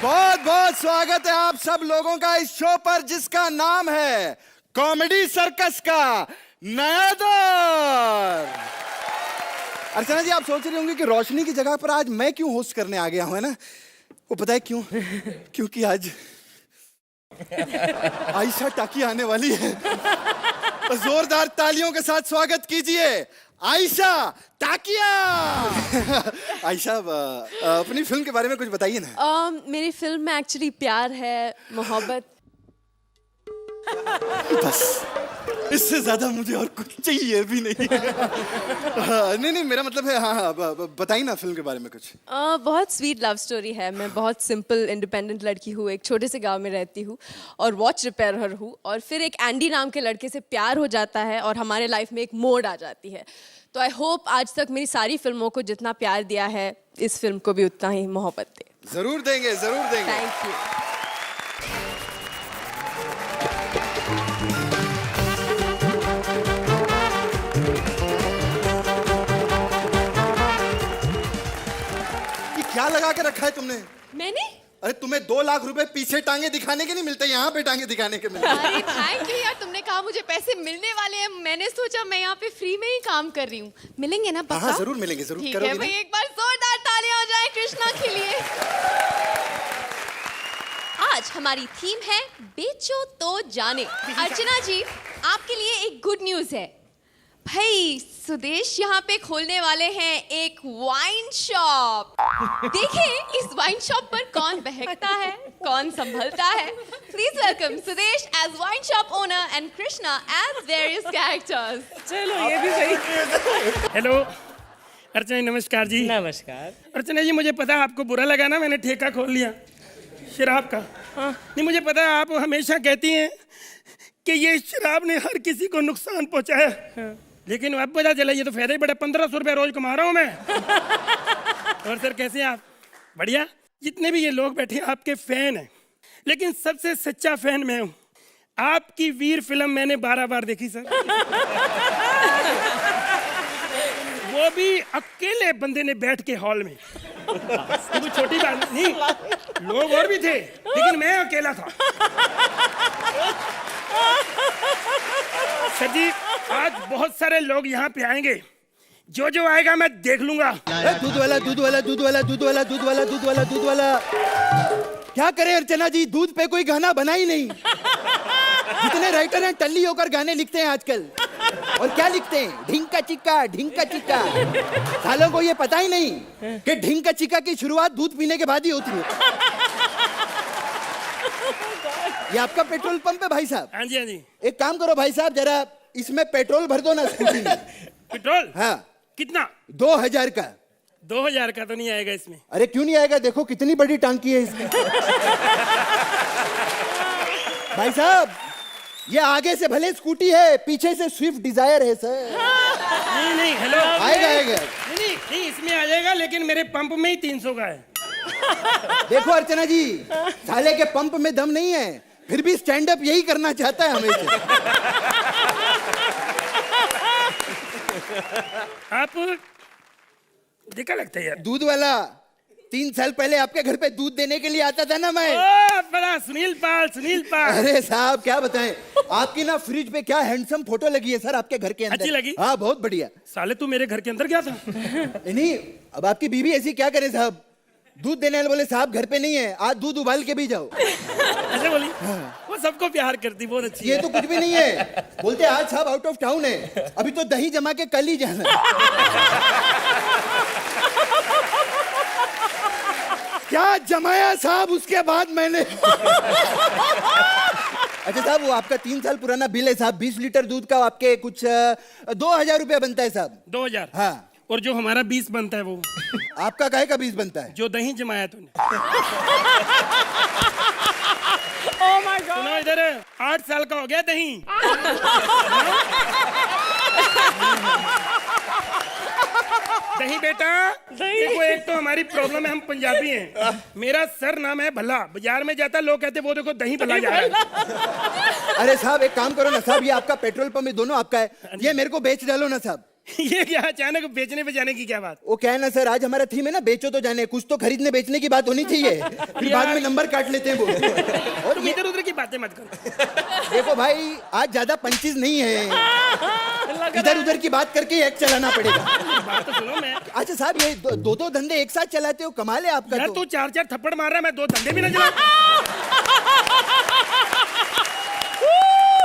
बहुत बहुत स्वागत है आप सब लोगों का इस शो पर जिसका नाम है कॉमेडी सर्कस का नया दौर। अर्चना जी, आप सोच रहे होंगे कि रोशनी की जगह पर आज मैं क्यों होस्ट करने आ गया हूं, है ना? वो पता है क्यों? क्योंकि आज आयशा टाकी आने वाली है। तो जोरदार तालियों के साथ स्वागत कीजिए आयशा टाकिया। आयशा, अपनी फिल्म के बारे में कुछ बताइए ना। मेरी फिल्म में एक्चुअली प्यार है, मोहब्बत। बस इससे ज्यादा मुझे और कुछ चाहिए भी नहीं। नहीं, मेरा मतलब है, हाँ, बताइए ना फिल्म के बारे में कुछ। बहुत स्वीट लव स्टोरी है। मैं बहुत सिंपल इंडिपेंडेंट लड़की हूँ, एक छोटे से गांव में रहती हूँ और वॉच रिपेयरर हूँ। और फिर एक एंडी नाम के लड़के से प्यार हो जाता है और हमारे लाइफ में एक मोड़ आ जाती है। तो आई होप आज तक मेरी सारी फिल्मों को जितना प्यार दिया है, इस फिल्म को भी उतना ही मोहब्बत दे। जरूर देंगे, जरूर देंगे। Thank you. क्या लगा के रखा है तुमने? मैंने? अरे तुम्हें 2 लाख रुपए पीछे टांगे दिखाने के नहीं मिलते, यहाँ पे टांगे दिखाने के मिलते। अरे थैंक यू यार, तुमने कहा मुझे पैसे मिलने वाले हैं, मैंने सोचा मैं यहाँ पे फ्री में ही काम कर रही हूँ। मिलेंगे ना पक्का? हाँ, जरूर मिलेंगे, जरूर। ठीक है भाई, एक बार जोरदार तालियां हो जाए कृष्णा के लिए। आज हमारी थीम है बेचो तो जाने। अर्चना जी, आपके लिए एक गुड न्यूज है भाई, सुदेश यहाँ पे खोलने वाले हैं एक वाइन शॉप। देखिए इस वाइन शॉप पर कौन बहकता है, कौन संभलता है। Please welcome Sudesh as wine shop owner and Krishna as various characters. चलो ये भी सही। हेलो अर्चना जी, नमस्कार जी। नमस्कार। अर्चना जी, मुझे पता है आपको बुरा लगा ना, मैंने ठेका खोल लिया शराब का। हाँ। नहीं, मुझे पता है आप हमेशा कहती हैं कि ये शराब ने हर किसी को नुकसान पहुंचाया। हाँ। लेकिन अब पता चला ये तो फायदा ही बड़ा, 1500 रुपया रोज कमा रहा हूँ मैं। और सर कैसे हैं आप? बढ़िया। जितने भी ये लोग बैठे हैं आपके फैन हैं, लेकिन सबसे सच्चा फैन मैं हूँ। आपकी वीर फिल्म मैंने 12 बार देखी सर। वो भी अकेले बंदे ने बैठ के हॉल में। कोई छोटी बात नहीं, लोग और भी थे लेकिन मैं अकेला था। सर जी, आज बहुत सारे लोग यहाँ पे आएंगे, जो जो आएगा मैं देख लूंगा। दूध वाला, दूध वाला, दूध वाला, दूध वाला, दूध वाला, दूध वाला, दूध वाला। क्या करें अर्चना जी, दूध पे कोई गाना बना ही नहीं। जितने राइटर हैं टल्ली होकर गाने लिखते हैं आजकल। और क्या लिखते हैं? ढिंका चिक्का, ढिंका चिक्का। सालों को ये पता ही नहीं कि ढिंका चिक्का की शुरुआत दूध पीने के बाद ही होती है। ये आपका पेट्रोल पंप है भाई साहब? हाँ जी, हाँ जी। एक काम करो भाई साहब, जरा इसमें पेट्रोल भर दो ना स्कूटी में। पेट्रोल? हाँ। कितना? 2000 का। 2000 का तो नहीं आएगा इसमें। अरे क्यों नहीं आएगा? देखो कितनी बड़ी टांकी है इसमें। भाई साहब, ये आगे से भले स्कूटी है, पीछे से स्विफ्ट डिजायर है सर। नहीं नहीं, हेलो। आएगा आएगा। नहीं नहीं, इसमें आ जाएगा, लेकिन मेरे पंप में ही 300 का है। देखो अर्चना जी, साले के पंप में दम नहीं है, फिर भी स्टैंड अप यही करना चाहता है हमेशा। आप देखा लगता है यार। दूध वाला, 3 साल पहले आपके घर पे दूध देने के लिए आता था ना मैं। ओ बड़ा सुनील पाल, सुनील पाल। अरे साहब क्या बताएं, आपकी ना फ्रिज पे क्या हैंडसम फोटो लगी है सर आपके घर के अंदर। अच्छी लगी? हाँ बहुत बढ़िया। साले तू मेरे घर के अंदर क्या था? नहीं, अब आपकी बीवी ऐसी क्या करे साहब, दूध देने वाले बोले साहब घर पे नहीं है, आज दूध उबाल के भी जाओ। ऐसे बोली? वो सबको प्यार करती, बहुत अच्छी ये है। तो कुछ भी नहीं है, बोलते आज साहब आउट ऑफ टाउन है, अभी तो दही जमा के कल ही जाना। क्या जमाया साहब उसके बाद मैंने। अच्छा साहब, वो आपका 3 साल पुराना बिल है साहब, 20 लीटर दूध का आपके कुछ 2000 रुपया बनता है साहब। 2000? हाँ। और जो हमारा 20 बनता है वो? आपका काहे का 20 बनता है? जो दही जमाया तूने। Oh my God. सुनो इधर, 8 साल का हो गया दही। दही बेटा, देखो एक तो हमारी प्रॉब्लम है, हम पंजाबी हैं। मेरा सर नाम है भला, बाजार में जाता लोग कहते वो देखो दही भला जा रहा है। अरे साहब एक काम करो ना साहब, ये आपका पेट्रोल पंप है, दोनों आपका है, ये मेरे को बेच डालो ना साहब। ये क्या अचानक बेचने पे जाने की क्या बात? वो क्या है ना सर, आज हमारा थीम है ना बेचो तो जाने, कुछ तो खरीदने बेचने की बात होनी चाहिए, फिर बाद में नंबर काट लेते हैं वो। और इधर उधर की बातें मत करो। देखो भाई, आज ज्यादा पंचेस नहीं है, इधर उधर की बात करके एक चलाना पड़ेगा। बात तो सुनो। मैं अच्छा साहब, ये दो धंधे एक साथ चलाते हो, कमाल है आपका। यार तो तू 4-4 थप्पड़ मार रहा है, मैं 2 धंधे भी ना चला।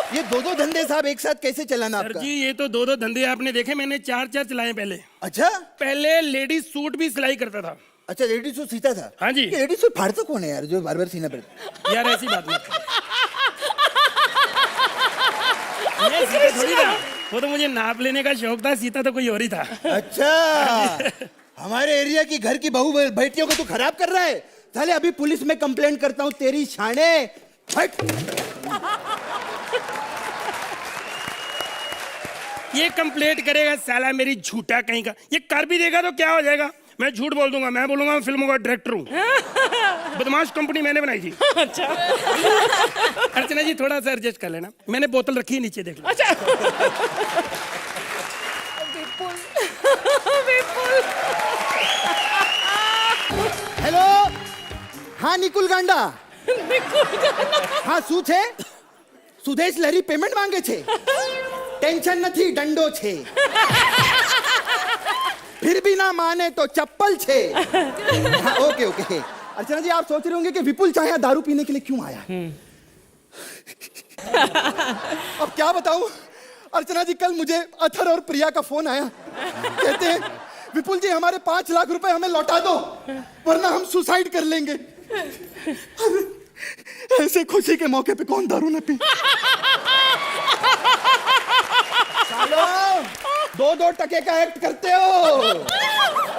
ये दो धंधे साहब एक साथ कैसे चलाना सर आपका? जी, ये तो 2 धंधे आपने देखे, मैंने 4 चलाए पहले। अच्छा पहले लेडीज सूट भी सिलाई करता था। अच्छा, लेडीज सूट सीता था? हाँ जी। लेडीज सूट फाड़ता कौन है यार, जो बार बार सीना पड़ता? यार ऐसी बात मत कर। मैं सीता थोड़ी था, वो तो मुझे नाप लेने का शौक था, सीता तो कोई और ही था। अच्छा, हमारे एरिया की घर की बहू बेटियों को तू खराब कर रहा है। साले अभी पुलिस में कंप्लेंट करता हूँ तेरी शाने। हट। ये कंप्लेंट करेगा साला मेरी झूठा कहीं का, ये कर भी देगा तो क्या हो जाएगा? मैं झूठ बोल दूंगा, मैं बोलूंगा मैं फिल्मों का डायरेक्टर हूँ। बदमाश कंपनी मैंने बनाई थी। अच्छा। अर्चना जी थोड़ा सा एडजस्ट कर लेना, मैंने बोतल रखी है नीचे, देख लो। अच्छा। विपुल। हेलो, हाँ निकुल गांडा। हाँ શું છે? સુદેશ લહેરી પેમેન્ટ માંગે છે। ટેન્શન નથી, દંડો છે। फिर भी ना माने तो चप्पल छे। हाँ, ओके ओके। अर्चना जी, आप सोच रहे होंगे कि विपुल चाहे दारू पीने के लिए क्यों आया। अब क्या बताऊं अर्चना जी, कल मुझे अथर और प्रिया का फोन आया, कहते हैं विपुल जी हमारे 5 लाख रुपए हमें लौटा दो वरना हम सुसाइड कर लेंगे। ऐसे खुशी के मौके पे कौन दारू न पी। सालो, 2-2 टके का एक्ट करते हो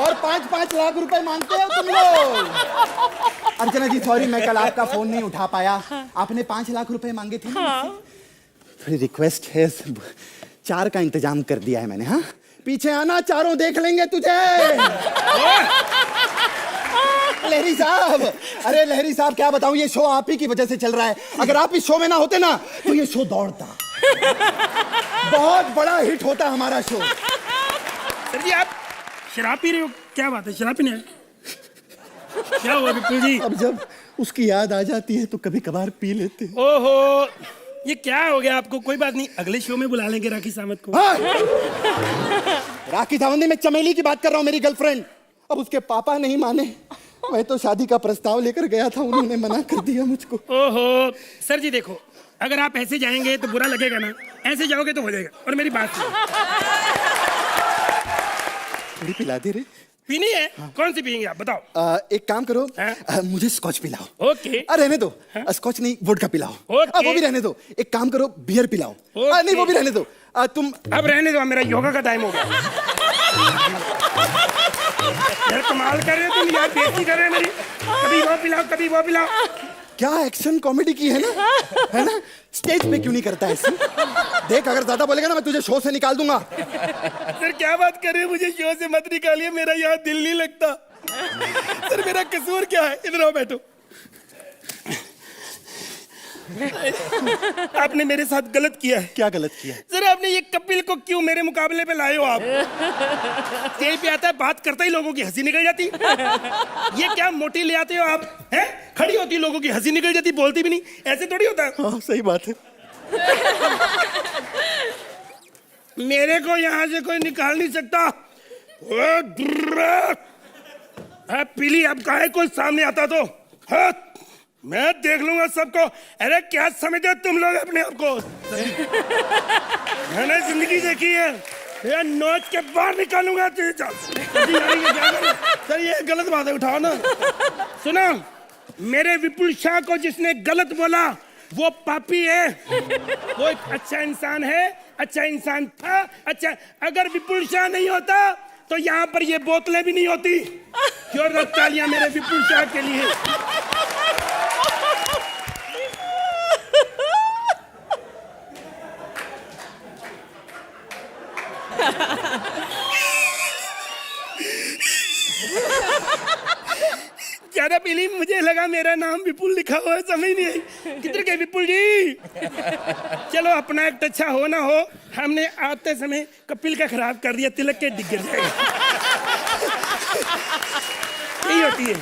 और 5-5 लाख रुपए मांगते हो तुम लोग। अर्चना जी सॉरी, मैं कल आपका फोन नहीं उठा पाया, आपने 5 लाख रुपए मांगे थे। थोड़ी रिक्वेस्ट है, 4 का इंतजाम कर दिया है मैंने। हाँ, पीछे आना, चारों देख लेंगे तुझे। लहरी साहब, अरे लहरी साहब क्या बताऊं, ये शो आप ही की वजह से चल रहा है। अगर आप इस शो में ना होते ना तो ये शो दौड़ता, बहुत बड़ा हिट होता हमारा शो। सर जी आप शराब पी रहे हो, क्या बात है? शराब पीने हैं? क्या हुआ विपुल जी? अब जब उसकी याद आ जाती है तो कभी कभार पी लेते हैं। ओहो, ये क्या हो गया आपको? कोई बात नहीं, अगले शो में बुला लेंगे राखी सावंत को। हाँ। राखी सावंत, मैं चमेली की बात कर रहा हूँ, मेरी गर्लफ्रेंड। अब उसके पापा नहीं माने, मैं तो शादी का प्रस्ताव लेकर गया था, उन्होंने मना कर दिया मुझको। ओहो सर जी देखो, अगर आप ऐसे जाएंगे तो बुरा लगेगा ना, ऐसे जाओगे तो हो जाएगा। और मेरी बात सुनो, थोड़ी पिला दे रे। पीनी है? हाँ। कौन सी पियेंगे आप बताओ? एक काम करो, हाँ? मुझे स्कॉच पिलाओ। ओके। रहने दो। हाँ? स्कॉच नहीं, वोडका पिलाओ। ओके। वो भी रहने दो। एक काम करो, बियर पिलाओ। नहीं, वो भी रहने दो। तुम अब रहने दो, मेरा योगा का टाइम हो गया। यार कमाल कर रहे हो तुम, यार बेइज्जती कर रहे हो मेरी। कभी वो पिलाओ, कभी वो पिलाओ। क्या एक्शन कॉमेडी की है ना, है ना? स्टेज पे क्यों नहीं करता ऐसे? देख, अगर ज्यादा बोलेगा ना मैं तुझे शो से निकाल दूंगा। सर क्या बात कर रहे हो, मुझे शो से मत निकालिए, मेरा यहाँ दिल नहीं लगता। सर मेरा कसूर क्या है? इधर आओ, बैठो। आपने मेरे साथ गलत किया है। क्या गलत किया है? सर आपने ये कपिल को क्यों मेरे मुकाबले पे लाए हो आप? स्टेज पे आता है, बात करता ही लोगों की हंसी निकल जाती। ये क्या मोटी ले आते हो आप? हैं? खड़ी होती लोगों की हंसी निकल जाती, बोलती भी नहीं, ऐसे थोड़ी होता है। हाँ सही बात है। मेरे को यहाँ से कोई निकाल नहीं सकता। पीली अब काहे कोई सामने आता तो मैं देख लूंगा सबको। अरे क्या समझते तुम लोग अपने आप को? मैंने जिंदगी देखी है, ये नोच के बाहर निकालूंगा तुझे। सर ये गलत बात है, उठाओ ना। सुनो, मेरे विपुल शाह को जिसने गलत बोला वो पापी है, वो एक अच्छा इंसान है, अच्छा इंसान था। अच्छा, अगर विपुल शाह नहीं होता तो यहाँ पर ये बोतलें भी नहीं होती। जोरदार तालियां मेरे विपुल शाह के लिए। ज्यादा पीली, मुझे लगा मेरा नाम विपुल लिखा हुआ है, समझ नहीं आई। किधर गए विपुल जी? चलो अपना एक्ट अच्छा हो ना हो, हमने आते समय कपिल का खराब कर दिया, तिलक के गिर जाएगा। यही होती है।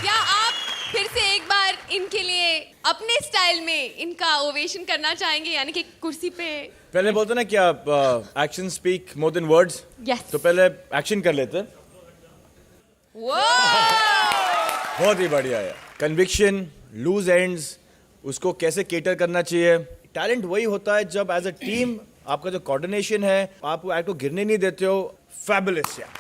क्या आप फिर से एक बार इनके लिए अपने स्टाइल में इनका ओवेशन करना चाहेंगे, यानी कि कुर्सी पे? पहले बोलते ना क्या action speak more than words. Yes. तो पहले एक्शन कर लेते हैं। बहुत ही बढ़िया है। कन्विक्शन, लूज एंड्स, उसको कैसे केटर करना चाहिए। टैलेंट वही होता है जब एज अ टीम आपका जो कोऑर्डिनेशन है, आप एक्ट को गिरने नहीं देते हो। फैबुलस यार।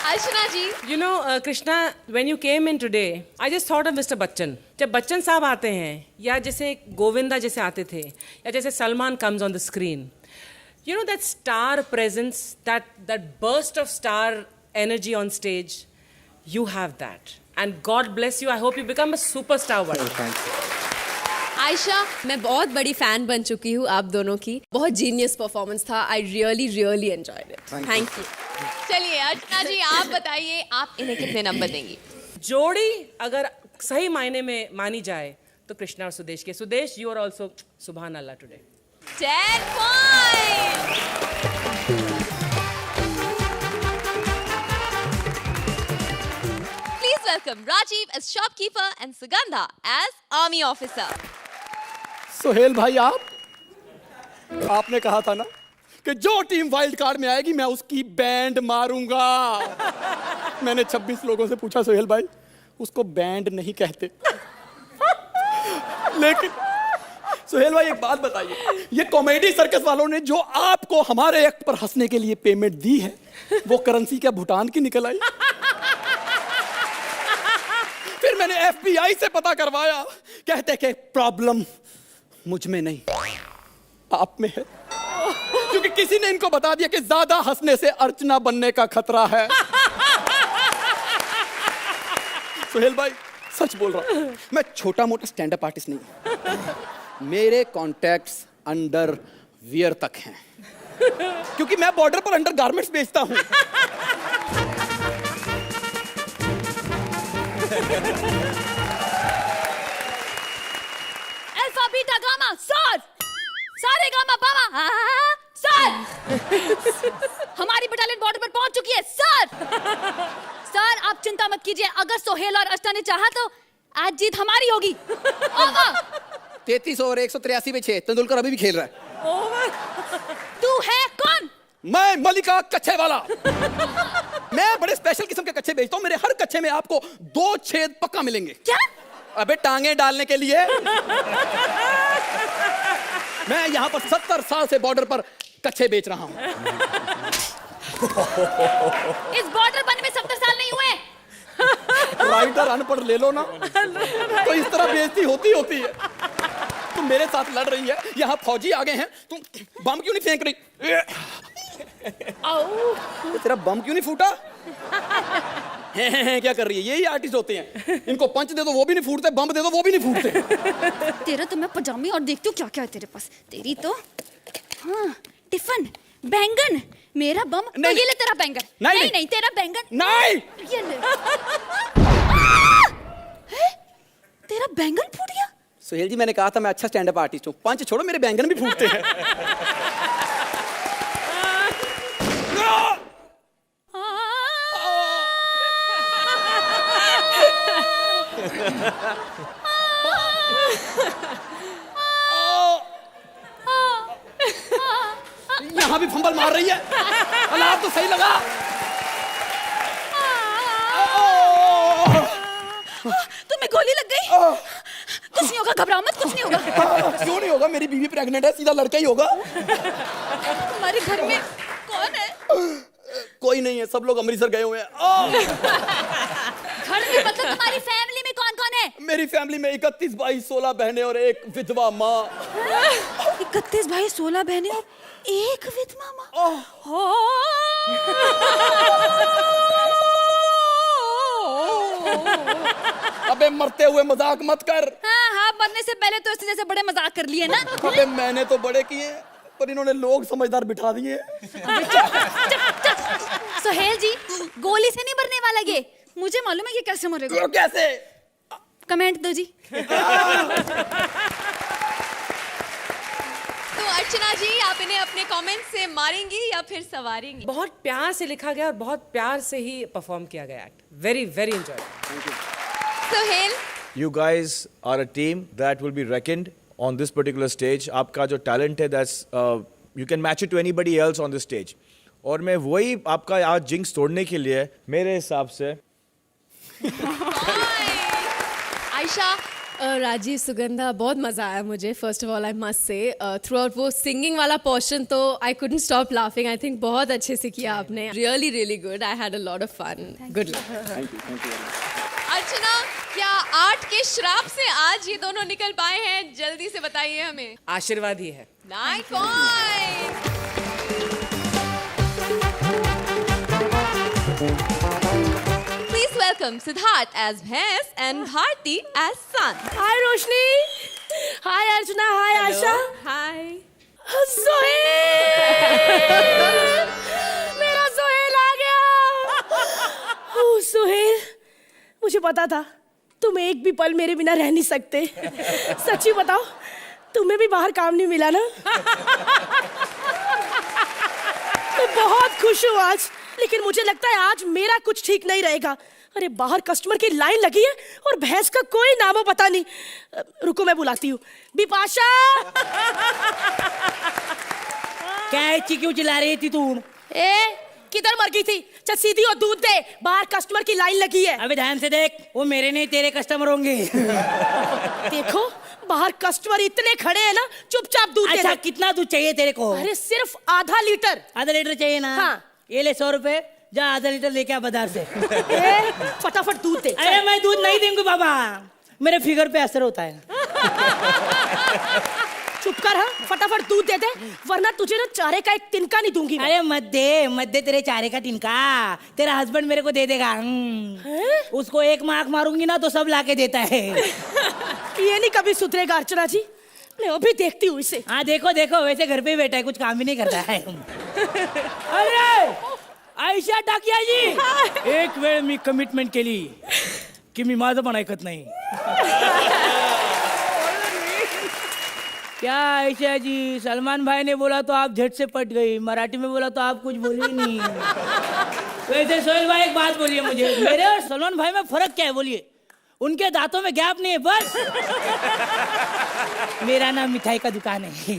अर्चना जी, You know, Krishna, when you came in today, I just thought of Mr. Bachchan. जब बच्चन साहब आते हैं, या जैसे गोविंदा जैसे आते थे, या जैसे Salman comes on the screen, you know that star presence, that burst of star energy on stage, you have that. And God bless you. I hope you become a superstar one day. Ayesha, मैं बहुत बड़ी fan बन चुकी हूँ आप दोनों की। बहुत जीनियस परफॉर्मेंस था। I really enjoyed it. Thank you. चलिए अर्चना जी, आप बताइए आप इन्हें कितने नंबर देंगी? जोड़ी अगर सही मायने में मानी जाए तो कृष्णा और सुदेश के। सुदेश, you are also सुभान अल्लाह today. 10 points. Please welcome Rajiv as shopkeeper and Sugandha as army officer. Sohail भाई, आपने कहा था ना कि जो टीम वाइल्ड कार्ड में आएगी मैं उसकी बैंड मारूंगा। मैंने 26 लोगों से पूछा सोहेल भाई, उसको बैंड नहीं कहते। लेकिन सोहेल भाई एक बात बताइए, ये कॉमेडी सर्कस वालों ने जो आपको हमारे एक्ट पर हंसने के लिए पेमेंट दी है, वो करेंसी क्या भूटान की निकल आई? फिर मैंने FBI से पता करवाया, कहते कि प्रॉब्लम मुझ में नहीं आप में है, क्योंकि किसी ने इनको बता दिया कि ज्यादा हंसने से अर्चना बनने का खतरा है। सोहेल भाई सच बोल रहा हूं, मैं छोटा मोटा स्टैंड अप आर्टिस्ट नहीं हूं। मेरे कॉन्टैक्ट्स अंडर वियर तक हैं, क्योंकि मैं बॉर्डर पर अंडर गारमेंट्स बेचता हूं। अल्फा बीटा गामा सर, सारे गामा पामा सर। हमारी बटालियन बॉर्डर पर पहुंच चुकी है सर। सर आप चिंता मत कीजिए, अगर सोहेल और अर्चना ने चाहा तो आज जीत हमारी होगी। 33 और 183 में 6, तेंदुलकर अभी भी खेल रहा है। तू है कौन? मैं मलिका कच्चे वाला। मैं बड़े स्पेशल किस्म के कच्चे बेचता हूँ। मेरे हर कच्चे में आपको 2 छेद पक्का मिलेंगे। क्या? अबे टांगे डालने के लिए। मैं यहाँ पर 70 साल से बॉर्डर पर कच्चे बेच रहा हूँ। इस बॉर्डर बनने में 70 साल नहीं हुए। राइटर अनपढ़ ले लो ना, तो इस तरह बेइज्जती होती है। तुम मेरे साथ लड़ रही है, यहाँ फौजी आ गए हैं, तुम बम क्यों नहीं फेंक रही? तेरा बम क्यों नहीं फूटा? क्या कर रही है? यही आर्टिस्ट होते हैं, इनको पंच दे दो वो भी नहीं फूटते, बम दे दो वो भी नहीं फूटते। तेरा तो मैं पजामी और देखती हूँ क्या क्या है तेरे पास। तेरी तो हाँ, टिफिन बैंगन, मेरा बम तो नहीं, ये ले तेरा बैंगन। नहीं, नहीं तेरा बैंगन नहीं, ये ले। तेरा बैंगन फूट गया। सोहेल जी मैंने कहा था मैं अच्छा स्टैंड अप आर्टिस्ट हूँ। पंच छोड़ो, मेरे बैंगन भी फूटते हैं। यहाँ भी फंबल मार रही है। हालात तो सही लगा। तुम्हें गोली लग गई? कुछ नहीं होगा, घबराओ मत, कुछ नहीं होगा। क्यों नहीं होगा? मेरी बीवी प्रेग्नेंट है, सीधा लड़का ही होगा। तुम्हारे घर में कौन है? कोई नहीं है, सब लोग अमृतसर गए हुए हैं। घर में मतलब तुम्हारी फैमिली में कौन कौन है? मेरी फैमिली में 31 भाई, 16 बहनें और एक विधवा माँ। 31 भाई, 16 बहनें और एक विधवा माँ। अबे मरते हुए मजाक मत कर। हाँ, मरने से पहले तो इसी जैसे बड़े मजाक कर लिए ना। अबे मैंने तो बड़े किए, पर इन्होंने लोग समझदार बिठा दिए। सोहेल जी, गोली से नहीं मरने वाला ये, मुझे मालूम है ये कैसे मरेगा। कैसे? कमेंट दो जी। तो अर्चना जी, आप इन्हें अपने कमेंट से मारेंगी या फिर सवारेंगी? बहुत प्यार से लिखा गया और बहुत प्यार से ही परफॉर्म किया गया act. Very very enjoy. Sohail, You guys are a team that will be reckoned on this particular stage. आपका जो talent है, that's you can match it to anybody else on this stage. और मैं वही आपका आज जिंक्स तोड़ने के लिए मेरे हिसाब से आयशा, राजीव, सुगंधा, बहुत मजा आया मुझे। First of all I must say throughout वो सिंगिंग वाला पोर्शन तो I couldn't stop laughing. I think बहुत अच्छे से किया आपने। Really really good. I had a lot of fun. Good luck. Archana, क्या आर्ट के श्राप से आज ये दोनों निकल पाए हैं? जल्दी से बताइए हमें। आशीर्वाद ही है। 9 point. Please welcome Siddharth as Bhais and Bharti as Sun. हाय रोशनी, हाय अर्चना, हाय आशा, हाय। सोहेल, मेरा सोहेल आ गया। ओह सोहेल, मुझे पता था तुम एक भी पल मेरे बिना रह नहीं सकते। सच्ची बताओ, तुम्हें भी बाहर काम नहीं मिला ना? मैं बहुत खुश हूँ आज, लेकिन मुझे लगता है आज मेरा कुछ ठीक नहीं रहेगा। अरे बाहर कस्टमर की लाइन लगी है और भैंस का कोई नामो पता नहीं। रुको मैं बुलाती हूँ। बिपाशा, क्या है, क्यों चिल्ला रही थी तू? ए किधर मर गई थी? चल सीधी और दूध दे, बाहर कस्टमर की लाइन लगी है। अबे ध्यान से देख, वो मेरे नहीं तेरे कस्टमर होंगे। देखो बाहर कस्टमर इतने खड़े हैं ना, चुपचाप दूध दे अच्छा, दे। कितना दूध चाहिए तेरे को? अरे सिर्फ आधा लीटर। आधा लीटर चाहिए ना? हाँ। ये ले 100 रुपए, जा आधा लीटर लेके आ बाजार से। ए, फटाफट दूध दे। अरे मैं दूध नहीं दूंगी बाबा, मेरे फिगर पे असर होता है। चुप कर, हाँ फटाफट दूध दे दे, वरना तुझे ना चारे का एक तिनका नहीं दूंगी मैं। अरे मत दे तेरे चारे का तिनका, तेरा हस्बैंड मेरे को दे देगा। उसको एक मार्क मारूंगी ना तो सब लाके देता है। ये नहीं कभी सुधरेगा अर्चना जी, मैं अभी देखती हूँ इसे। हाँ देखो देखो, वैसे घर पे ही बैठा है, कुछ काम भी नहीं करता है। अरे आयशा टाकिया जी, एक वेळ मी कमिटमेंट केली की मी माझं पण ऐकत नाही। क्या आयशा जी, सलमान भाई ने बोला तो आप झट से पट गई, मराठी में बोला तो आप कुछ बोली ही नहीं। वैसे सोहेल भाई एक बात बोलिए मुझे, मेरे और सलमान भाई में फर्क क्या है बोलिए? उनके दांतों में गैप नहीं है बस। मेरा नाम मिठाई का दुकान है,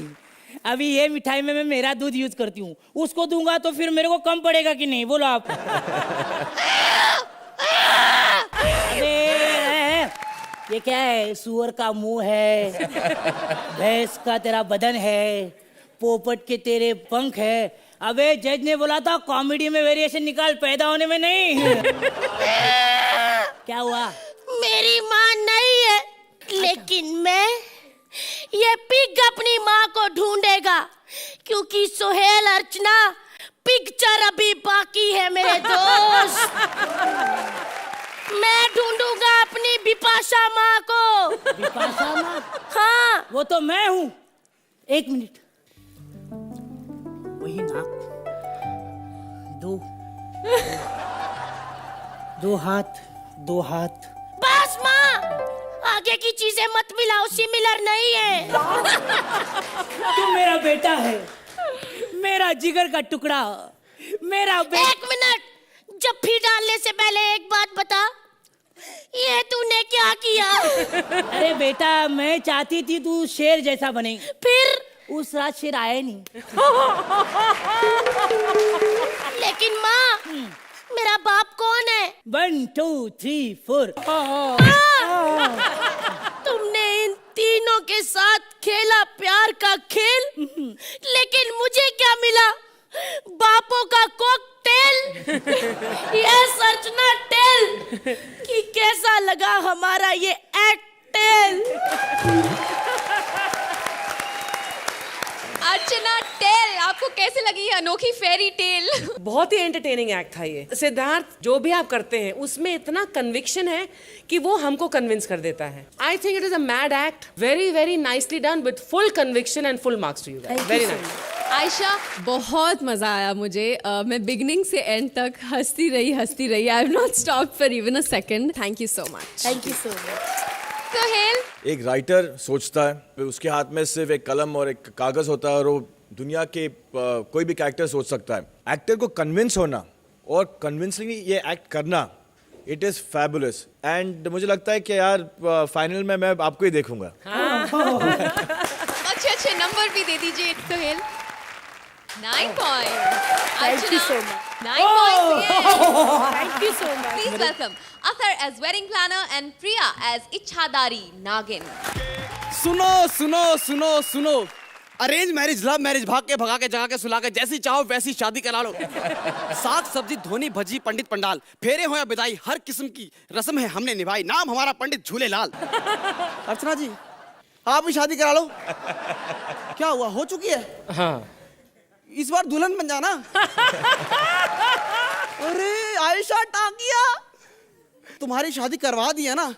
अभी ये मिठाई में मैं मेरा दूध यूज करती हूँ, उसको दूंगा तो फिर मेरे को कम पड़ेगा कि नहीं, बोलो आप। ये क्या है, सुअर का मुंह है, भैंस का तेरा बदन है, पोपट के तेरे पंख है। अबे जज ने बोला था कॉमेडी में वेरिएशन निकाल, पैदा होने में नहीं। क्या हुआ? मेरी माँ नहीं है, लेकिन मैं ये पिग अपनी माँ को ढूंढेगा, क्योंकि सोहेल अर्चना पिक्चर अभी बाकी है मेरे दोस्त। मैं ढूंढूंगा अपनी बिपाशा माँ को। बिपाशा माँ? हाँ वो तो मैं हूँ। एक मिनट, वही नाक, दो हाथ। बस माँ, आगे की चीजें मत मिलाओ, सिमिलर नहीं है। तू मेरा बेटा है, मेरा जिगर का टुकड़ा, मेरा एक मिनट, जफ्फी डालने से पहले एक बात बता, ये तूने क्या किया? अरे बेटा, मैं चाहती थी तू शेर जैसा बने, फिर उस रात शेर आया नहीं। लेकिन माँ, मेरा बाप कौन है? 1 2 3 4। तुमने इन तीनों के साथ खेला प्यार का खेल, लेकिन मुझे क्या मिला? बापों का कॉकटेल। ये अर्चना टेल कि कैसा लगा हमारा ये एक्टेल। अर्चना टेल, आपको कैसे लगी ये अनोखी फेरी टेल? बहुत ही एंटरटेनिंग एक्ट था ये। सिद्धार्थ, जो भी आप करते हैं उसमें इतना कन्विक्शन है कि वो हमको कन्विंस कर देता है। I think it is a mad act, very very nicely done with full conviction and full marks to you guys. Very nice. Ayesha, बहुत मजा आया मुझे। मैं बिगनिंग से एंड तक हंसती रही। I have not stop for even a second. Thank you so much. Thank you so much. Sohail, एक राइटर सोचता है, फिर उसके हाथ में सिर्फ एक कलम और एक कागज होता है और वो दुनिया के कोई भी कैरेक्टर सोच सकता है। एक्टर को कन्विंस होना और कन्विंसिंगली ये एक्ट करना, इट इज फैबुलस। एंड मुझे लगता है कि यार फाइनल में मैं आपको ही देखूंगा। अच्छे नंबर भी दे दीजिए Sohail. 9 point. Thank you so much. 9 points. Thank you so much. Please welcome Athar as wedding planner and Priya as Ichhadari Nagin. सुनो सुनो सुनो सुनो, अरेंज मैरिज, लव मैरिज, भाग के भगा के जगा के सुला के, जैसी चाहो वैसी शादी करा लो। साग सब्जी धोनी भजी पंडित पंडाल, फेरे हो या विदाई, हर किस्म की रस्म है हमने निभाई, नाम हमारा पंडित झूलेलाल। अर्चना जी, आप भी शादी करा लो। क्या हुआ, हो चुकी है? हाँ। इस बार दुल्हन बन जाना। अरे आयशा टाकिया, तुम्हारी शादी करवा दी है ना।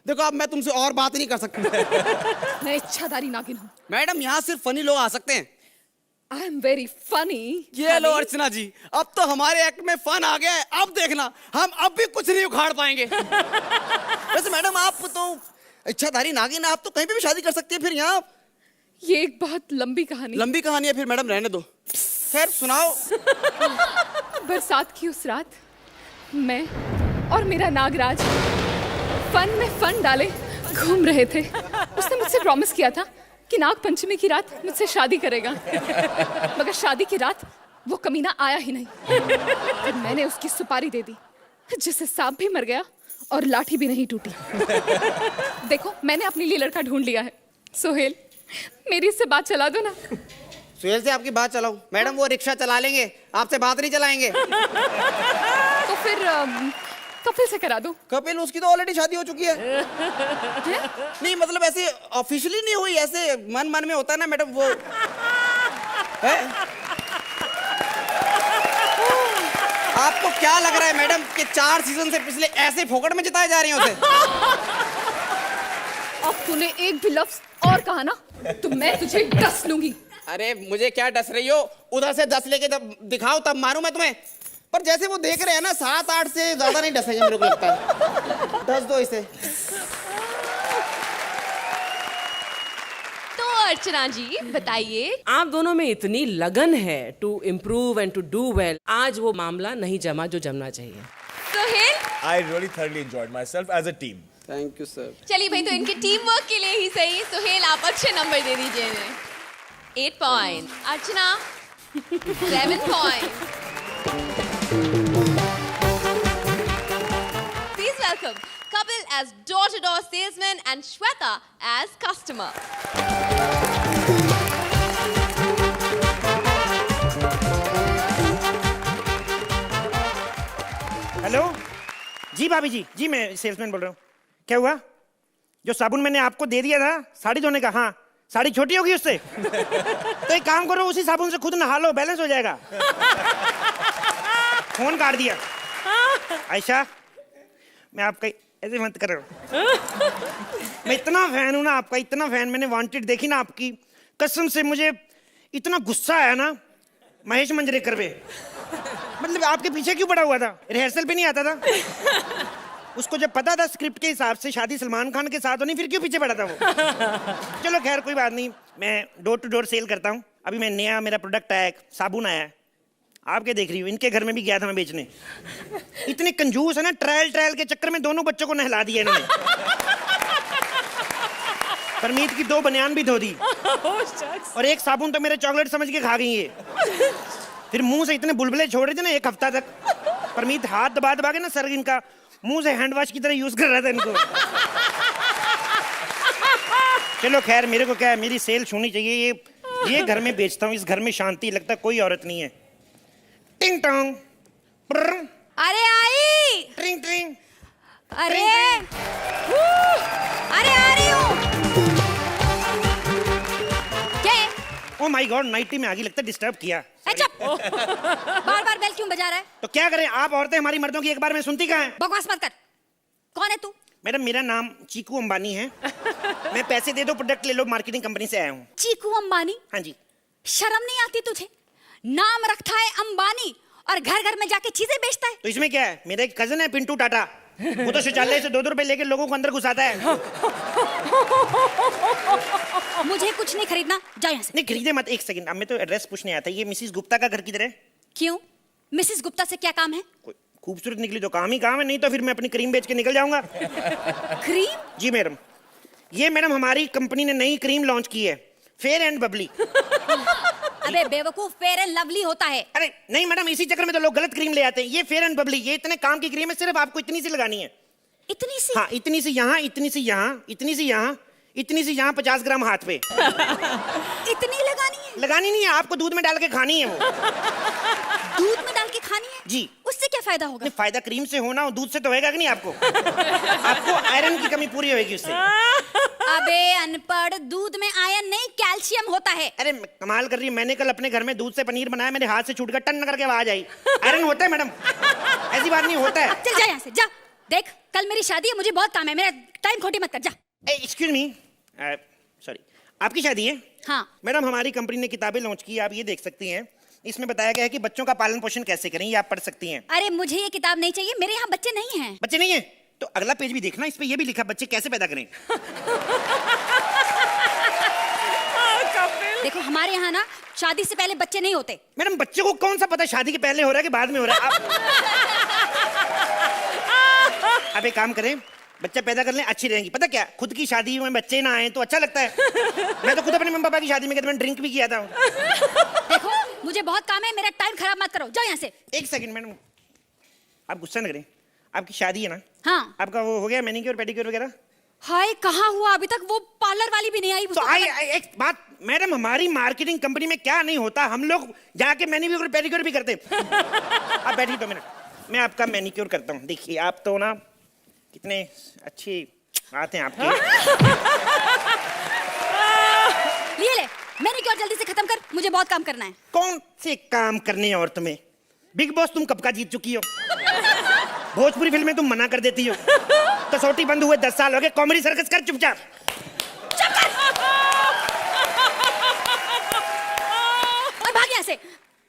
देखो अब मैं तुमसे और बात नहीं कर सकता। मैं इच्छाधारी नागिन हूँ। मैडम यहाँ सिर्फ फनी लोग आ सकते हैं। I am very funny. ये लो अर्चना जी, अब तो हमारे एक्ट में फन आ गया है। अब देखना, हम अब भी कुछ नहीं उखाड़ पाएंगे। वैसे मैडम आप तो इच्छाधारी नागिन, आप तो कहीं पे भी शादी कर सकती है। फिर यहाँ ये एक बहुत लंबी कहानी। लंबी कहानी है, फिर मैडम रहने दो। खैर सुनाओ। बरसात की उस रात मैं और मेरा नागराज फन में फन डाले घूम रहे थे। उसने मुझसे प्रॉमिस किया था कि नाग पंचमी की रात मुझसे शादी करेगा, मगर शादी की रात वो कमीना आया ही नहीं। फिर मैंने उसकी सुपारी दे दी, जिससे सांप भी मर गया और लाठी भी नहीं टूटी। देखो, मैंने अपने लिए लड़का ढूंढ लिया है। सोहेल, मेरी इससे बात चला दो ना। सुहेल से आपकी बात चलाऊं? मैडम वो रिक्शा चला लेंगे, आपसे बात नहीं चलाएंगे। तो फिर कपिल से करा दो। कपिल, उसकी तो ऑलरेडी शादी हो चुकी है। नहीं मतलब ऐसे ऑफिशियली नहीं हुई, ऐसे मन मन में होता है ना मैडम वो है? आपको क्या लग रहा है मैडम कि 4 सीजन से पिछले ऐसे फोकट में जिताए जा रहे हैं उसे? अब तूने एक भी लफ्ज और कहा ना तो मैं तुझे डस लूंगी। अरे मुझे क्या डस रही हो? उधर से 10 लेके जब दिखाओ तब मारूं मैं तुम्हें। पर जैसे वो देख रहे हैं ना, 7-8 से ज्यादा नहीं डसेंगे मेरे को लगता है। डस दो इसे। तो अर्चना जी बताइए, आप दोनों में इतनी लगन है to improve and to do well, आज वो मामला नहीं जमा जो जमना चाहिए। Sohail. I really thoroughly enjoyed myself as a team. Thank you sir. चलिए भाई, तो इनके टीम वर्क के लिए ही सही। सोहेल, आप अच्छे नंबर दे दीजिए इन्हें। 8 point. Archana 7 point. Please welcome Kapil as door-to-door salesman and Shweta as customer. Hello ji भाभी जी, मैं सेल्समैन बोल रहा हूँ। क्या हुआ? जो साबुन मैंने आपको दे दिया था साड़ी धोने का, हाँ साड़ी छोटी होगी उससे। तो एक काम करो, उसी साबुन से खुद नहा लो, बैलेंस हो जाएगा। फोन काट दिया। आयशा, मैं आपका ऐसे मत करो। मैं इतना फैन हूं ना आपका, इतना फैन। मैंने वांटेड देखी ना आपकी, कसम से मुझे इतना गुस्सा आया ना महेश मंजरेकर पे। मतलब आपके पीछे क्यों पड़ा हुआ था? रिहर्सल पे नहीं आता था? उसको जब पता था स्क्रिप्ट के हिसाब से शादी सलमान खान के साथ होनी, फिर क्यों पीछे पड़ा था वो? चलो खैर कोई बात नहीं, मैं डोर टू डोर सेल करता हूँ। अभी मैं नया मेरा प्रोडक्ट आया है, साबुन आया है। आप क्या देख रही हो? इनके घर में भी गया था मैं बेचने। इतने कंजूस है ना, ट्रायल के चक्कर में दोनों बच्चों को नहला दिया इन्होंने। परमीत की 2 बनियान भी धो दी और एक साबुन तो मेरे चॉकलेट समझ के खा गई है। फिर मुंह से इतने बुलबुले छोड़ रहे थे ना 1 हफ्ता तक। परमीत हाथ दबा दबा के ना सर इनका मुंह से हैंड वॉश की तरह यूज कर रहा था इनको। चलो खैर, मेरे को क्या है, मेरी सेल होनी चाहिए। ये घर में बेचता हूँ, इस घर में शांति, लगता कोई औरत नहीं है। टिंग टोंग, अरे आई। ट्रिंग ट्रिंग। अरे अरे आ रही हूँ। क्या है? ओ माय गॉड, नाइटी में आगे लगता डिस्टर्ब किया। चुप। बार बेल क्यों बजा रहा है? तो क्या करें, आप औरतें हमारी मर्दों की एक बार में सुनती कहाँ हैं? बकवास मत कर। कौन है तू? मैडम मेरा नाम चीकू अंबानी है। मैं पैसे दे दो, प्रोडक्ट ले लो, मार्केटिंग कंपनी से आया हूँ। चीकू अंबानी? हाँ जी। शर्म नहीं आती तुझे? नाम रखता है अंबानी और घर घर में जाके चीजें बेचता है। तो इसमें क्या है? मेरा एक कजन है पिंटू टाटा, वो तो शौचालय से 2-2 रुपए लेके लोगों को अंदर घुसाता है। मुझे कुछ नहीं खरीदना, जाओ यहाँ से। नहीं खरीदे मत, एक सेकंड, अब मैं तो एड्रेस पूछने आता है। ये मिसिस गुप्ता का घर किधर है? क्यों? मिसेस गुप्ता से क्या काम है? कोई खूबसूरत निकली तो काम ही काम है, नहीं तो फिर मैं अपनी क्रीम बेच के निकल जाऊंगा। क्रीम? जी मैडम, ये मैडम हमारी कंपनी ने नई क्रीम लॉन्च की है, फेयर एंड बबली। अबे बेवकूफ, फेयर एंड लवली होता है। अरे नहीं मैडम, इसी चक्कर में तो लोग गलत क्रीम ले आते हैं। ये फेयर एंड बबली, ये इतने काम की क्रीम है, सिर्फ आपको इतनी सी लगानी है। इतनी सी? हाँ, इतनी सी यहाँ, इतनी सी यहाँ, इतनी सी यहाँ, इतनी सी यहाँ, 50 ग्राम हाथ पे। इतनी लगानी है? लगानी नहीं है, आपको दूध में डाल के खानी है वो। दूध में डाल के खानी है? जी। उससे क्या फायदा होगा? फायदा क्रीम से होना, और दूध से तो होएगा कि नहीं आपको? आपको आयरन की कमी पूरी होगी उससे। अबे अनपढ़, दूध में आयरन नहीं कैल्शियम होता है। अरे कमाल कर रही है, मैंने कल अपने घर में दूध से पनीर बनाया, मेरे हाथ से छूट कर टन करके आवाज आई। आयरन होता है मैडम, ऐसी बात नहीं होता है। चल जा यहाँ से, जा। देख, कल मेरी शादी है, मुझे बहुत काम है, मेरा टाइम खोटी मत कर, जा। एक्सक्यूज मी, सॉरी, आपकी शादी है? हाँ। मैडम हमारी कंपनी ने किताबें लॉन्च की, आप ये देख सकती हैं। इसमें बताया गया है कि बच्चों का पालन पोषण कैसे करें, ये आप पढ़ सकती हैं। अरे मुझे ये किताब नहीं चाहिए, मेरे यहाँ बच्चे नहीं हैं। बच्चे नहीं है तो अगला पेज भी देखना, इस पे ये भी लिखा बच्चे कैसे पैदा करें। देखो हमारे यहाँ ना शादी से पहले बच्चे नहीं होते। मैडम बच्चे को कौन सा पता शादी के पहले हो रहा है कि बाद में हो रहा है? आप एक काम करें, बच्चा पैदा कर लें, अच्छी रहेंगी। पता क्या, खुद की शादी में बच्चे ना आए तो अच्छा लगता है। मैं तो खुद अपने मम्मी पापा की शादी में कहते मैंने ड्रिंक भी किया था। देखो मुझे बहुत काम है, मेरा टाइम खराब मत करो, जाओ यहाँ से। एक सेकंड मैडम, आप गुस्सा न करें, आपकी शादी है ना? हाँ। आपका वो हो गया मैनिक्योर पेडिक्योर वगैरह? हाय कहाँ हुआ अभी तक? वो पार्लर वाली भी नहीं आई। तो एक बात मैडम, हमारी मार्केटिंग कंपनी में क्या नहीं होता, हम लोग जाके मैनिक्योर पेडिक्योर भी करते। आप बैठिए 2 मिनट, मैं आपका मैनिक्योर करता हूँ। देखिए आप तो ना कितने अच्छी बात है आपकी। ले मैनिक्योर जल्दी से खत्म कर, मुझे बहुत काम करना है। कौन से काम करने हैं और तुम्हें? बिग बॉस तुम कब का जीत चुकी हो, भोजपुरी फिल्में तुम मना कर देती हो, कसौटी बंद हुए 10 साल हो गए, कॉमेडी सर्कस कर चुपचाप। और भाग यहाँ से।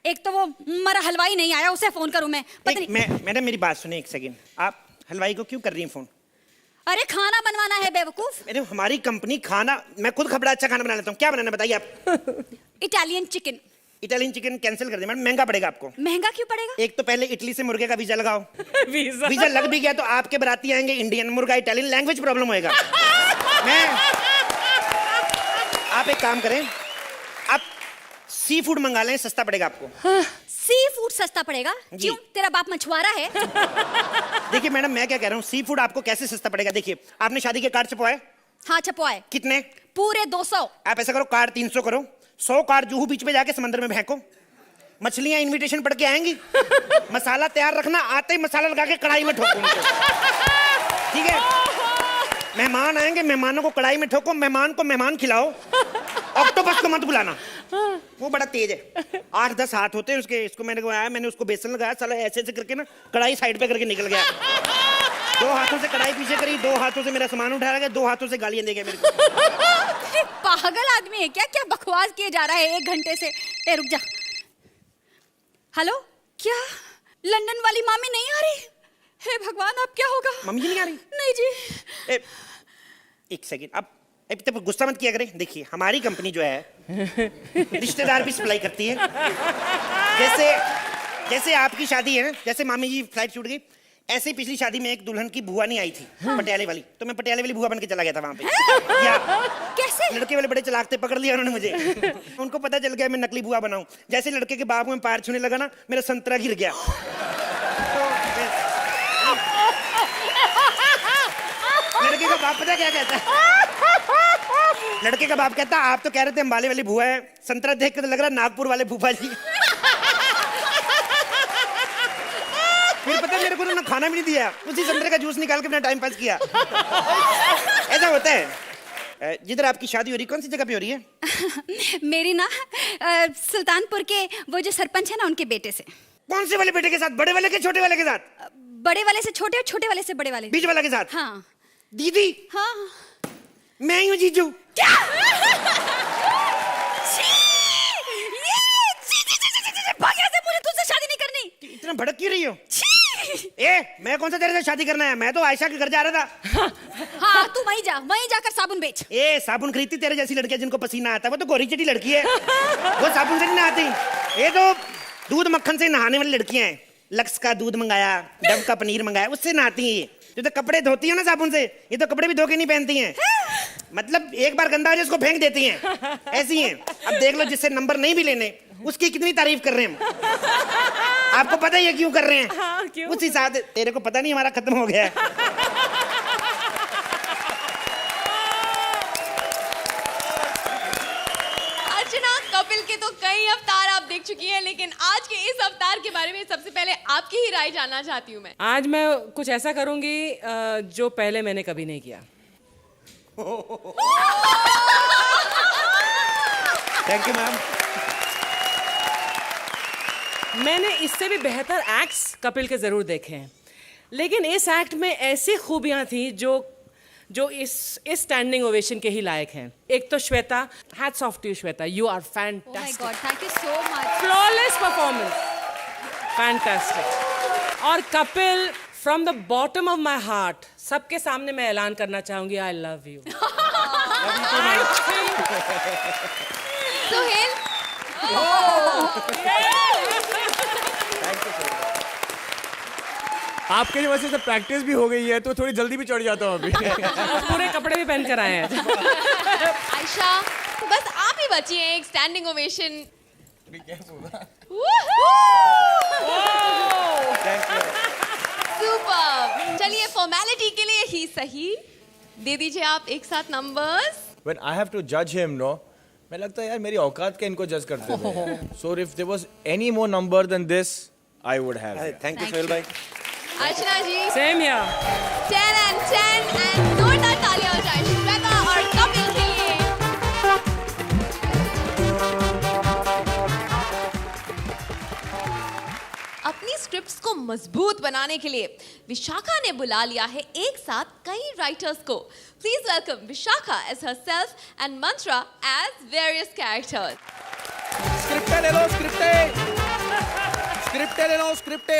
एक तो वो मरा हलवाई नहीं आया, उसे फोन करूं मैं? मैडम मेरी बात सुने एक सेकंड, आप हलवाई को क्यों कर रही हैं फोन? अरे खाना बनवाना है बेवकूफ। मैडम हमारी कंपनी खाना, मैं खुद खबड़ा अच्छा खाना बना लेता हूँ। क्या बनाना बताइए आप? Italian chicken. Italian chicken cancel कर दे मैडम, महंगा पड़ेगा आपको। महंगा क्यों पड़ेगा? एक तो पहले इटली से मुर्गे का वीजा लगाओ। वीजा लग भी गया तो आपके बराती आएंगे इंडियन, मुर्गा इटालियन, लैंग्वेज प्रॉब्लम होएगा। आप एक काम करें, आप सी फूड मंगा लें, सस्ता पड़ेगा आपको। सी फूड सस्ता पड़ेगा? क्यों, तेरा बाप मछुआरा है? देखिए मैडम मैं क्या कह रहा हूँ, सी फूड आपको कैसे सस्ता पड़ेगा? देखिए आपने शादी के कार्ड छपवाए? हाँ छपवाए। कितने? पूरे 200। आप ऐसा करो, कार्ड 300 करो, 100 कार्ड जूहू बीच पे जाके समंदर में फेंको, मछलियां इनविटेशन पढ़ के आएंगी। मसाला तैयार रखना, आते ही मसाला लगा के कढ़ाई में ठोको उनको, ठीक है? मेहमान आएंगे, मेहमानों को कढ़ाई में ठोको, मेहमान को मेहमान खिलाओ, ऑक्टोपस को मत बुलाना, वो बड़ा तेज है। 8-10 हाथ होते हैं उसके। इसको मैंने आया, मैंने उसको बेसन लगाया, साला ऐसे ऐसे करके ना कढ़ाई साइड पे करके निकल गया। 2 हाथों से कढ़ाई पीछे करी, 2 हाथों से मेरा सामान उठाया गया, 2 हाथों से गालियां दे गए मेरे को। पागल आदमी है क्या? क्या बकवास किए जा रहा है 1 घंटे से? ए रुक जा। हेलो, क्या लंदन वाली मामी नहीं आ रही? हे भगवान, अब क्या होगा? मम्मी जी नहीं आ रही? नहीं जी। एक सेकंड, अब तब गुस्सा मत किया करें। देखिए हमारी कंपनी जो है रिश्तेदार भी सप्लाई करती है। जैसे आपकी शादी है, जैसे मामी जी फ्लाइट छूट गई, ऐसे ही पिछली शादी में एक दुल्हन की बुआ नहीं आई थी, पटियाले वाली, तो मैं पटियाले वाली बुआ बन के चला गया था वहां पे। या कैसे? लड़के वाले बड़े चलाक थे, पकड़ लिया उन्होंने मुझे। उनको पता चल गया मैं नकली बुआ बनाऊं। जैसे लड़के के बाप में पैर छूने लगा ना, मेरा संतरा गिर गया। लड़के का बाप पता क्या कहता है? लड़के का बाप कहता, आप तो कह रहे थे अंबाले वाली बुआ है, संतरा देख के तो लग रहा नागपुर वाले फूफा जी। फिर पता है मेरे को ना खाना भी नहीं दिया, उसी संतरे का जूस निकाल के अपना टाइम पास किया। ऐसा होता है। जिधर आपकी शादी हो रही, कौन सी जगह पे हो रही है? मेरी ना सुल्तानपुर के वो जो सरपंच है ना, उनके बेटे से। कौन से वाले बेटे के साथ? बड़े वाले के छोटे वाले के साथ? बड़े वाले से छोटे और छोटे वाले से बड़े वाले। बीच वाला के साथ? हाँ। दीदी? हाँ। मैं ही हूँ जीजू। क्या? इतना भड़क क्यों रही हो? ए, मैं कौन सा तेरे से शादी करना है? मैं तो आयशा के घर जा रहा था। हाँ तू वहीं जा, वहीं जाकर साबुन बेच। ए, साबुन खरीदती तेरे जैसी लड़कियां जिनको पसीना आता है, वो तो गोरी चिटी लड़की है, वो साबुन से नहीं नहाती। ये तो दूध मक्खन से नहाने वाली लड़कियां हैं। लक्स का दूध मंगाया, डव का पनीर मंगाया, उससे नहाती हैं। ये तो कपड़े धोती है ना साबुन से, ये तो कपड़े भी धो के नहीं पहनती हैं। मतलब एक बार गंदा हो जाए उसको फेंक देती हैं, ऐसी हैं। अब देख लो, जिससे नंबर नहीं भी लेने उसकी कितनी तारीफ कर रहे हैं हम। आपको पता ही है क्यों कर रहे हैं? हाँ, क्यों? उसी साथ तेरे को पता नहीं हमारा खत्म हो गया है। अर्चना, कपिल के तो कई अवतार आप देख चुकी हैं, लेकिन आज के इस अवतार के बारे में सबसे पहले आपकी ही राय जानना चाहती हूँ मैं। आज मैं कुछ ऐसा करूंगी जो पहले मैंने कभी नहीं किया। Thank you ma'am. मैंने इससे भी बेहतर एक्ट्स कपिल के जरूर देखे हैं, लेकिन इस एक्ट में ऐसी खूबियां थी जो इस स्टैंडिंग ओवेशन के ही लायक हैं। एक तो Shweta, hats off to you Shweta, you are fantastic, thank you so much. Flawless performance, fantastic. और Kapil, from the bottom of my heart सबके सामने मैं ऐलान करना चाहूंगी, आई लव यू। सुहेल, आपके वजह से प्रैक्टिस भी हो गई है तो थोड़ी जल्दी भी चढ़ जाता हूँ अभी। पूरे कपड़े भी पहन कर आए हैं। आयशा, बस आप ही बची हैं एक स्टैंडिंग ओवेशन। सुपर। चलिए, फॉर्मेलिटी के लिए ही सही दे दीजिए आप एक साथ numbers. When I have to judge him, no, मैं लगता है यार मेरी औकात के इनको जज करते थे। So if there was any more number than this, I would have. Thank you Sohail भाई। अर्चना जी, सेम या 10 and 10 and जोरदार तालियां हो जाए श्वेता और कपिल के लिए। अपनी स्क्रिप्ट्स को मजबूत बनाने के लिए विशाखा ने बुला लिया है एक साथ कई राइटर्स को। Please welcome Vishakha as herself and Mantra as various characters. स्क्रिप्टें ले लो, स्क्रिप्टें ले लो,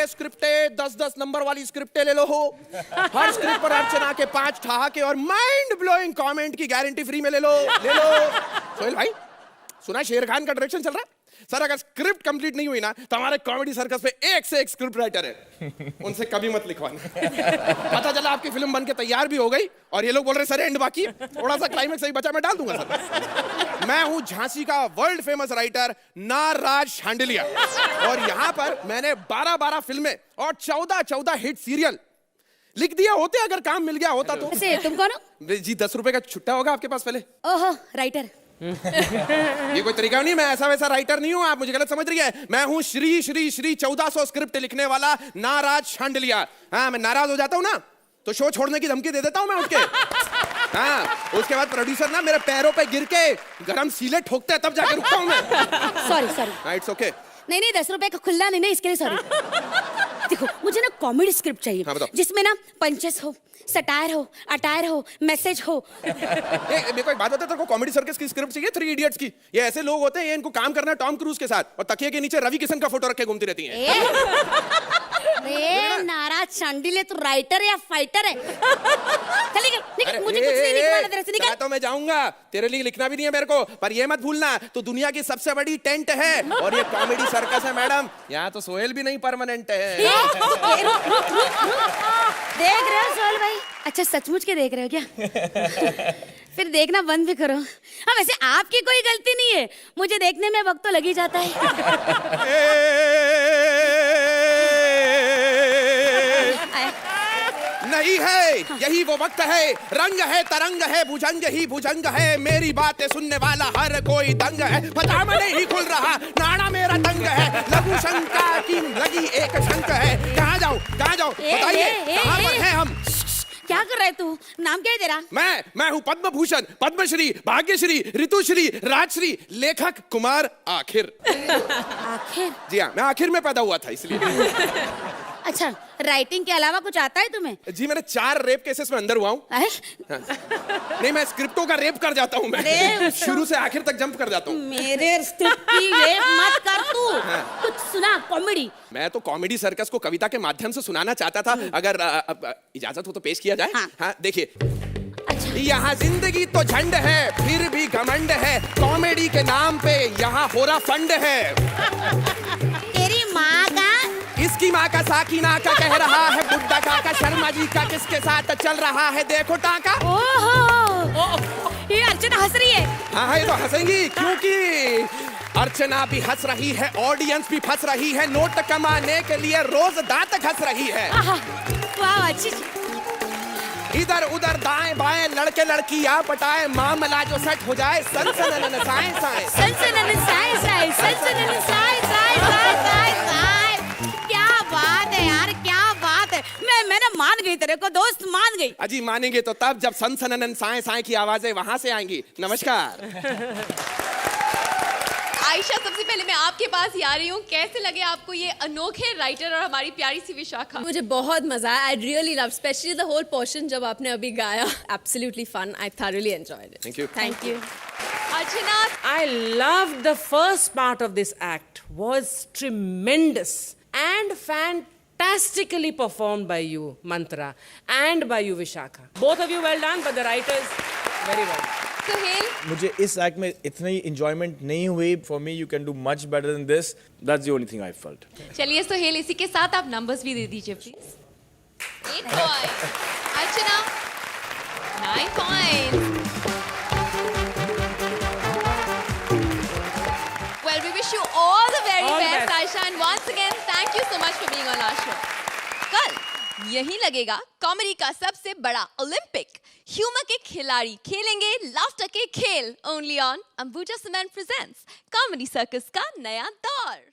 स्क्रिप्टें 10-10 नंबर वाली स्क्रिप्टें ले लो। हर स्क्रिप्ट पर अर्चना के 5 ठहाके और माइंड ब्लोइंग कमेंट की गारंटी फ्री में ले लो। सोहेल भाई, सुना शेर खान का डायरेक्शन चल रहा है? सर, अगर स्क्रिप्ट कंप्लीट नहीं हुई ना तो हमारे कॉमेडी सर्कस पे एक से एक स्क्रिप्ट राइटर है, उनसे कभी मत लिखवाना। पता चला आपकी फिल्म बनके तैयार भी हो गई और ये लोग बोल रहे सर एंड बाकी है, थोड़ा सा क्लाइमेक्स सही बचा, मैं डाल दूंगा सर। मैं हूं झांसी का वर्ल्ड फेमस राइटर नाराज शांडिलिया, और यहाँ पर मैंने 12-12 फिल्में और 14-14 हिट सीरियल लिख दिया होते अगर काम मिल गया होता तो। तुम कौन हो? जी 10 रुपए का छुट्टा होगा आपके पास पहले। ओहो, राइटर। ये कोई तरीका नहीं, मैं ऐसा वैसा राइटर नहीं हूं, आप मुझे गलत समझ रही है। मैं हूं श्री 1400 स्क्रिप्ट लिखने वाला नाराज शांडिलिया। हाँ, मैं नाराज हो जाता हूं ना तो शो छोड़ने की धमकी दे देता हूं मैं उठ के। हाँ, उसके बाद प्रोड्यूसर ना मेरे पैरों पे गिर के गरम सीले ठोकते हैं, तब जाके रुकता हूं मैं। सॉरी। It's okay. नहीं 10 रुपए का खुल्ला नहीं, इसके लिए सॉरी। देखो, मुझे ना कॉमेडी स्क्रिप्ट चाहिए। हाँ, बताओ। जिसमें ना पंचेस हो, सटायर हो, अटायर हो, मैसेज हो। मेरे को एक बात बता, तेरे को कॉमेडी सर्कस की स्क्रिप्ट चाहिए? 3 इडियट्स की। ये ऐसे लोग होते हैं, ये इनको काम करना है टॉम क्रूज के साथ और तकिए के नीचे रवि किशन का फोटो रखे घूमती रहती हैं। नाराज शांडिलिया, तू राइटर है या फाइटर है? निकल, मुझे कुछ नहीं लिखवाना तेरे से, निकल। तो मैं जाऊंगा, तेरे लिए लिखना भी नहीं है मेरे को, पर ये मत भूलना तू दुनिया की सबसे बड़ी टेंट है और ये कॉमेडी सर्कस है मैडम, यहाँ तो सोहेल भी नहीं परमानेंट है। देख रहे हो सोहेल भाई? अच्छा, सचमुच के देख रहे हो क्या? फिर देखना बंद भी करो। हाँ, वैसे आपकी कोई गलती नहीं है, मुझे देखने में वक्त तो लग ही जाता है। नहीं है, यही वो वक्त है, रंग है तरंग है, भुजंग ही भुजंग है, मेरी बातें सुनने वाला हर कोई दंग है, पजामा नहीं खुल रहा, नाड़ा मेरा तंग है, लघु शंका की लगी एक शंक है, कहाँ जाऊँ बताइए, कहाँ पर हैं हम? क्या कर रहे तू? नाम क्या है तेरा? मैं हूँ पद्म भूषण, पद्मश्री, भाग्यश्री, ऋतुश्री, राजश्री, लेखक कुमार आखिर। आखिर? जी हाँ, मैं आखिर में पैदा हुआ था इसलिए। अच्छा, राइटिंग के अलावा कुछ आता है तुम्हें? जी मैंने 4 रेप केसेस में अंदर हुआ हूँ। अरे, नहीं मैं स्क्रिप्टों का रेप कर जाता हूँ मैं। अरे, शुरू से आखिर तक जंप कर जाता हूँ। मेरे स्क्रिप्ट की रेप मत कर तू। कुछ सुना कॉमेडी। मैं तो कॉमेडी सर्कस को कविता के माध्यम से सुनाना चाहता था, अगर इजाजत हो तो पेश किया जाए। हाँ देखिए, यहाँ जिंदगी तो झंड है, फिर भी घमंड है, कॉमेडी के नाम पे यहाँ हो रहा फंड है। तेरी माँ का? इसकी माँ का साकिना का कह रहा है बुड्ढा काका, शर्मा जी का किसके साथ चल रहा है देखो टाका। ओहो, ये अर्चना हंस रही है। हाँ ये तो हंसेंगी, क्योंकि अर्चना भी हंस रही है, ऑडियंस भी फंस रही है, नोट कमाने के लिए रोज दांत घस रही है। वाह, अच्छी। इधर उधर दाएं बाएं लड़के लड़की या पटाए, मामला जो सेट हो जाए सनसनन साए साए सनसनन साए साए सनसनन साए साए साए साए साए। क्या बात है यार, क्या बात है। मैं ना मान गई, तेरे को दोस्त मान गई। अजी मानेंगे तो तब जब सनसनन साए साए की आवाजें वहां से आएंगी। नमस्कार। आयशा, सबसे पहले मैं आपके पास ही आ रही हूँ। कैसे लगे आपको ये अनोखे राइटर और हमारी प्यारी सी विशाखा? मुझे बहुत मजा आया। I really love, specially the whole portion जब आपने अभी गाया। Absolutely fun. I thoroughly enjoyed it. Thank you. Thank you. Archana, I loved the first part of this act. Was tremendous and fantastically performed by you, Mantra, and by you, Vishakha. Both of you well done, but the writers very well. Suhail, मुझे इस act में इतनी enjoyment नहीं हुई। For me you can do much better than this, that's the only thing I felt. चलिए सुहेल, इसी के साथ आप नंबर्स भी दे दीजिए please. 8 point, Archana 9 point. Well, we wish you all the very All the best, best. Aisha, and once again, thank you so much for being on our show. कल यही लगेगा कॉमेडी का सबसे बड़ा ओलंपिक। ह्यूमर के खिलाड़ी खेलेंगे laughter के खेल, only on Ambuja cement presents comedy circus का नया दौर।